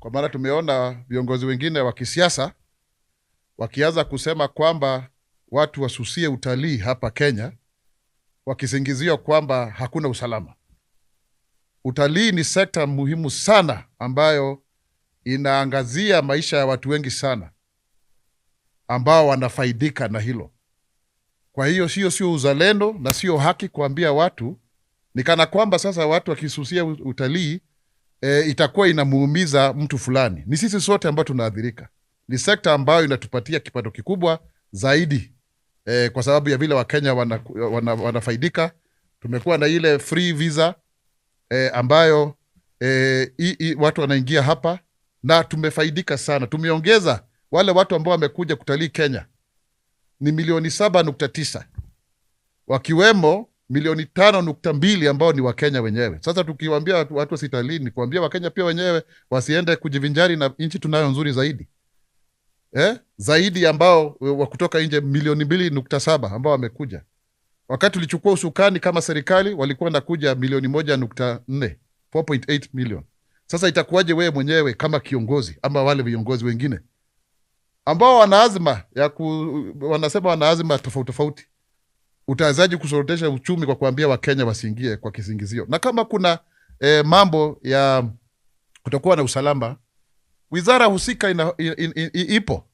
kwa maana tumeona viongozi wengine wa kisiasa wakianza kusema kwamba watu wasusie utalii hapa Kenya, wakisingizia kwamba hakuna usalama. Utalii ni sekta muhimu sana ambayo inaangazia maisha ya watu wengi sana ambao wanafaidika na hilo. Kwa hiyo sio uzalendo na sio haki kuambia watu ni kana kwamba sasa watu wakisusia utalii itakuwa inamuumiza mtu fulani. Ni sisi sote ambao tunaathirika. Ni sekta ambayo inatupatia kipato kikubwa zaidi kwa sababu ya vile Wakenya wanafaidika. Tumekuwa na ile free visa ambayo watu wanaingia hapa na tumefaidika sana. Tumeongeza wale watu ambao wamekuja kutalii Kenya ni milioni 7.9, wakiwemo milioni 5.2 ambao ni Wakenya wenyewe. Sasa tukiwaambia watu wasitalii, ni kuambia Wakenya pia wenyewe wasiende kujivinjari na nchi tunayo nzuri zaidi. Zaidi ambao wa kutoka nje milioni 2.7 ambao wamekuja. Wakati tulichukua usukani kama serikali walikuwa nakuja milioni 1.4, 4.8 million. Sasa itakuwaje wewe mwenyewe kama kiongozi ama wale viongozi wengine ambao wana azma wanasema wana azma tofauti, utawezaje kusorotesha uchumi kwa kuambia Wakenya wasiingie kwa kisingizio? Na kama kuna mambo ya kutakuwa na usalama, wizara husika ipo.